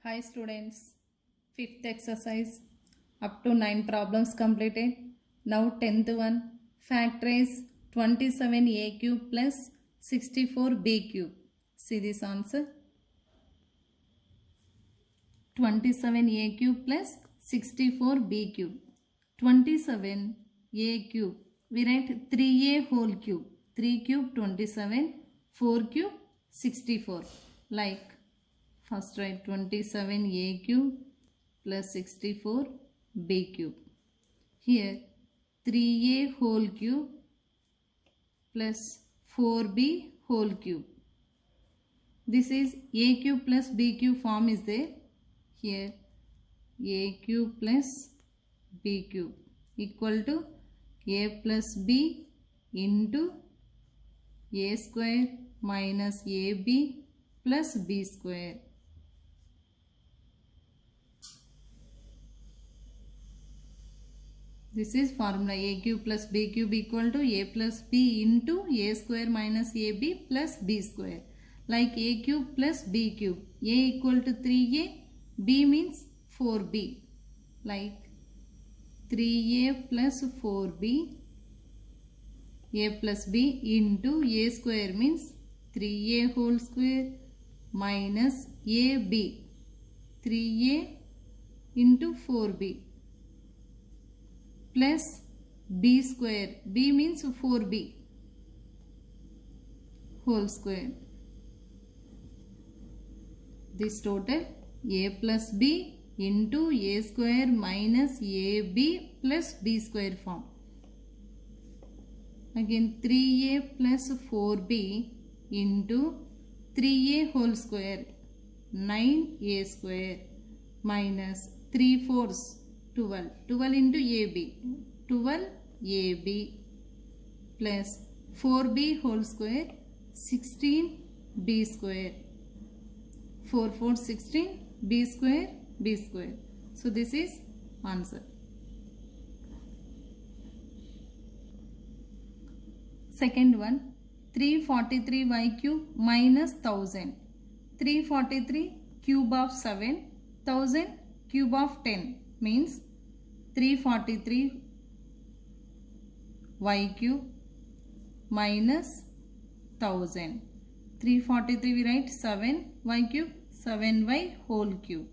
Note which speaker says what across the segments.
Speaker 1: Hi students, fifth exercise up to 9 problems completed. Now 10th one, factorize 27a cube plus 64b cube. See this answer, 27a cube plus 64b cube. 27a cube, we write 3a whole cube, 3 cube 27, 4 cube 64, like first write 27a cube plus 64b cube. Here 3a whole cube plus 4b whole cube. This is a cube plus b cube form is there. Here a cube plus b cube equal to a plus b into a square minus ab plus b square. This is formula, a cube plus b cube equal to a plus b into a square minus ab plus b square. Like a cube plus b cube, a equal to 3a, b means 4b. Like 3a plus 4b, a plus b into a square means 3a whole square minus ab, 3a into 4b plus b square, b means 4b whole square. This total a plus b into a square minus ab plus b square form. Again 3a plus 4b into 3a whole square, 9a square minus 3/4 12, 12 into ab, 12ab plus 4b whole square, 16b square, 4/4 16, b square, b square. So this is answer. Second one, 343y cube minus 1000. 343 cube of 7, 1000 cube of 10 means 343 y cube minus 1000. 343 we write 7 y cube, 7y whole cube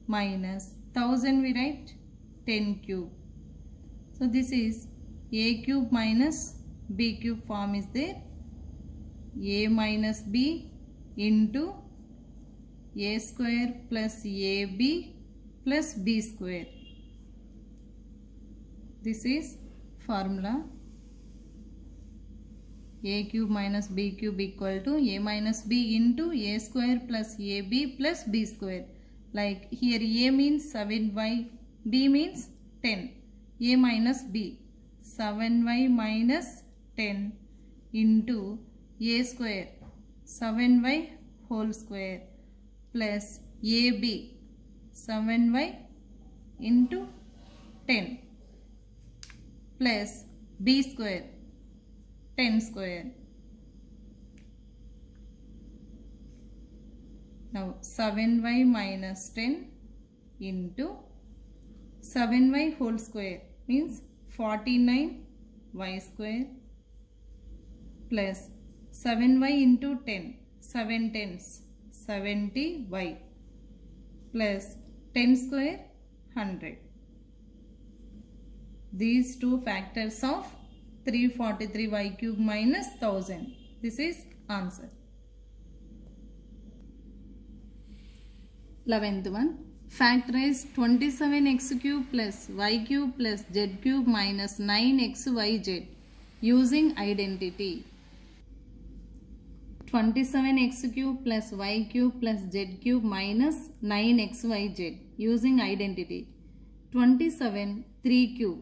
Speaker 1: minus 1000 we write 10 cube. So this is a cube minus b cube form is there. A minus b into a square plus ab plus b square. This is formula, a cube minus b cube equal to a minus b into a square plus ab plus b square. Like here a means 7y, b means 10, a minus b, 7y minus 10 into a square, 7y whole square plus ab, 7y into 10 plus b square, 10 square. Now 7y minus 10 into 7y whole square means 49y square plus 7y into 10, 7 tens, 70y plus 10 square 100. These two factors of 343y cube minus 1000. This is answer. 11th one, factorize 27x cube plus y cube plus z cube minus 9xyz using identity. 27x cube plus y cube plus z cube minus 9xyz using identity. 27 3 cube,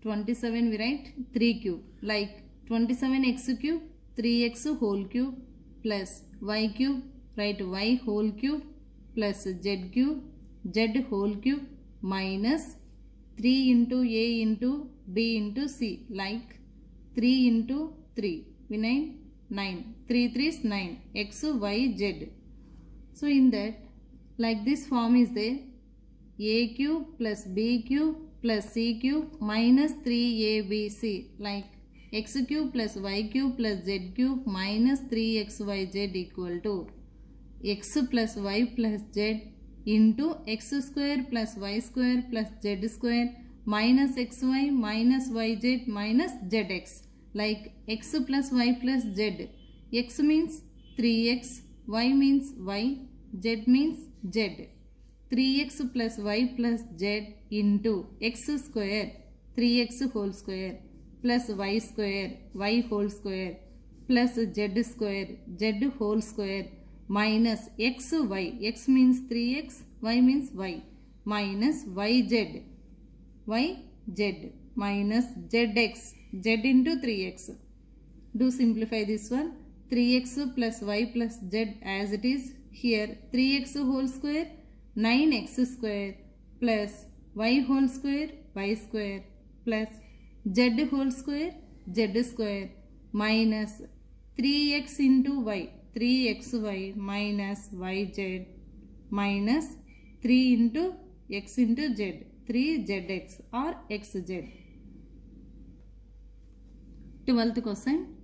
Speaker 1: 27 we write 3 cube, like 27x cube 3x whole cube plus y cube, write y whole cube plus z cube z whole cube minus 3 into a into b into c, like 3 into 3 we 9, 3 3 is 9, x y z. So in that Like this form is there. A cube plus B cube plus C cube minus 3ABC, like x cube plus y cube plus z cube minus 3xyz equal to x plus y plus z into x square plus y square plus z square minus xy minus yz minus zx, like x plus y plus z. X means 3x, y means y, z means z. 3x plus y plus z into x square 3x whole square plus y square y whole square plus z square z whole square minus xy, x means 3x, y means y, minus yz, yz minus zx, z into 3x. Do simplify this one. 3x plus y plus z as it is. Here 3x whole square 9x square plus y whole square y square plus z whole square z square minus 3x into y 3xy minus yz minus 3 into x into z 3zx or xz. 12th question.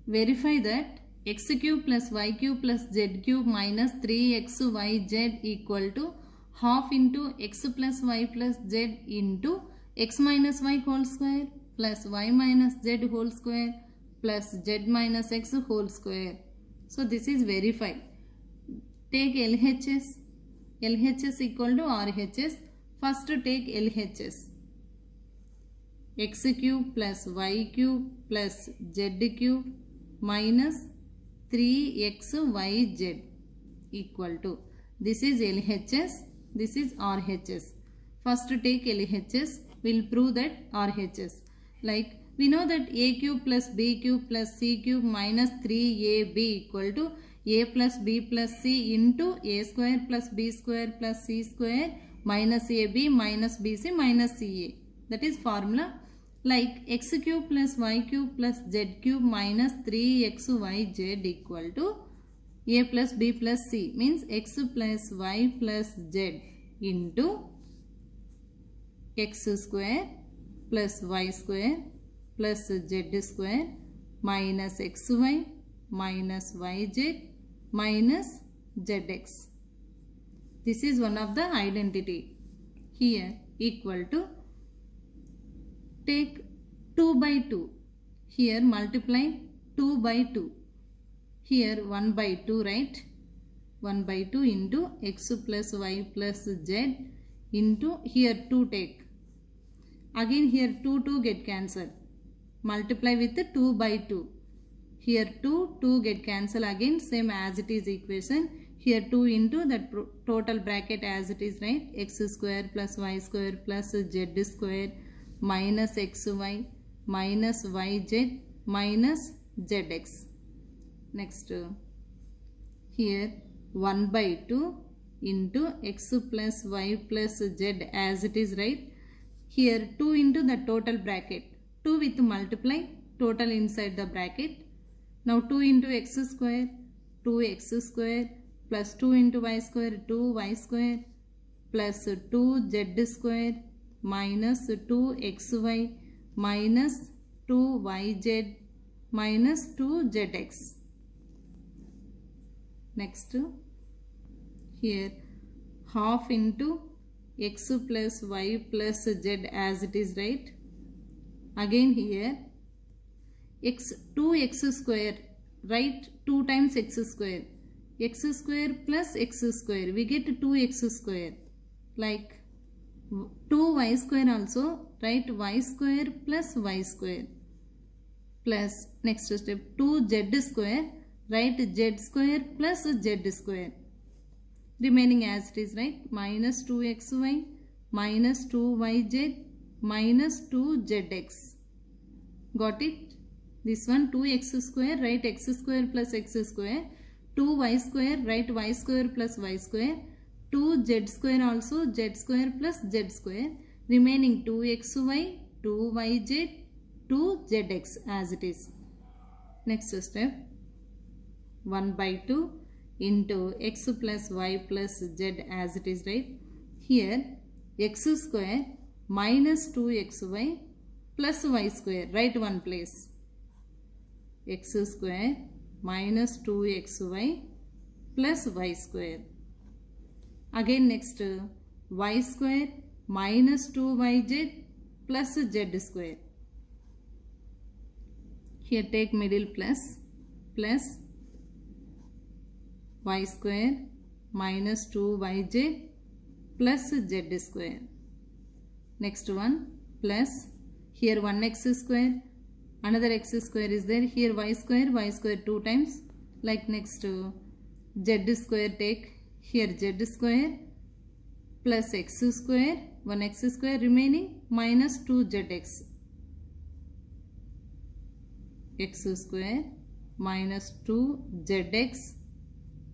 Speaker 1: Verify that x cube plus y cube plus z cube minus 3xyz equal to half into x plus y plus z into x minus y whole square plus y minus z whole square plus z minus x whole square. So this is verified. Take LHS. LHS equal to RHS. First take LHS. X cube plus y cube plus z cube minus 3xyz equal to, this is LHS, this is RHS. First take LHS, will prove that RHS. Like we know that a cube plus b cube plus c cube minus 3ab equal to a plus b plus c into a square plus b square plus c square minus ab minus bc minus ca. That is formula. Like x cube plus y cube plus z cube minus 3xyz equal to a plus b plus c, means x plus y plus z into x square plus y square plus z square minus xy minus yz minus zx. This is one of the identity. Here equal to, take 2 by 2. Here multiply 2 by 2. Here 1 by 2, right? 1 by 2 into x plus y plus z into, here 2 take. Again here 2 get cancelled. Multiply with 2 by 2. Here 2 get cancelled, again same as it is equation. Here 2 into the total bracket as it is, right? X square plus y square plus z square minus xy minus yz minus zx. Next here 1 by 2 into x plus y plus z as it is, right? Here 2 into the total bracket, 2 with multiply, total inside the bracket. Now 2 into x square, 2x square plus 2 into y square, 2y square plus 2z square minus 2xy minus 2yz minus 2zx. Next here half into x plus y plus z as it is, right? Again here 2x square, right? 2 times x square plus x square, we get 2x square. Like 2y square also, right? Y square plus y square plus, next step 2z square, right? Z square plus z square, remaining as it is, right? Minus 2xy minus 2yz minus 2zx. Got it? This one 2x square, right? X square plus x square, 2y square, right? Y square plus y square, 2z square also, z square plus z square, remaining 2xy, 2yz, 2zx as it is. Next step 1 by 2 into x plus y plus z as it is, right? Here x square minus 2xy plus y square, write one place. X square minus 2xy plus y square. Again next y square minus 2yz plus z square. Here take middle plus y square minus 2yz plus z square. Next one plus, here 1x square, another x square is there, here y square 2 times. Like next z square take, here z square plus x square, 1x square remaining minus 2zx. X square minus 2zx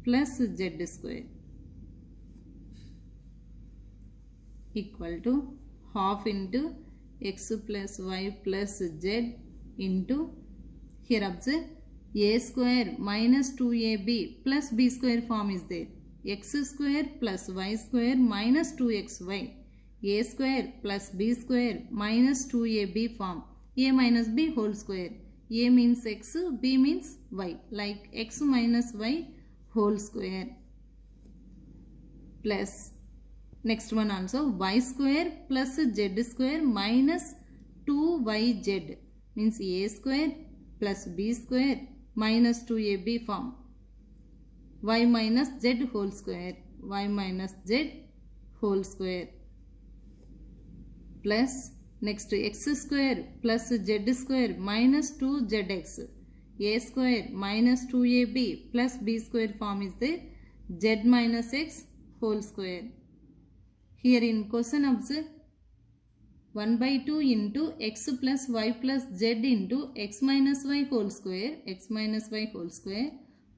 Speaker 1: plus z square equal to half into x plus y plus z into, here observe, a square minus 2ab plus b square form is there. X square plus y square minus 2xy. A square plus b square minus 2ab form. A minus b whole square. A means x, b means y. Like x minus y whole square. Plus, next one also, y square plus z square minus 2yz. Means a square plus b square minus 2ab form. Y minus z whole square. Y minus z whole square. Plus, next x square plus z square minus 2zx. A square minus 2ab plus b square form is there. Z minus x whole square. Here in question observe, 1 by 2 into x plus y plus z into x minus y whole square, x minus y whole square,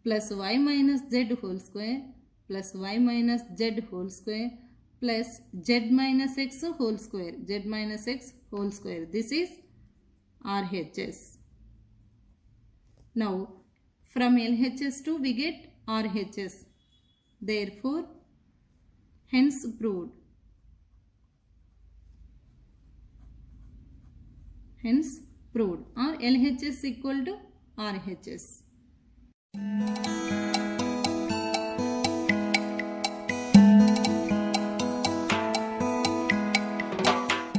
Speaker 1: plus y minus z whole square, plus y minus z whole square, plus z minus x whole square, z minus x whole square. This is RHS. Now, from LHS to we get RHS. Therefore, hence proved. Hence proved, or LHS equal to RHS.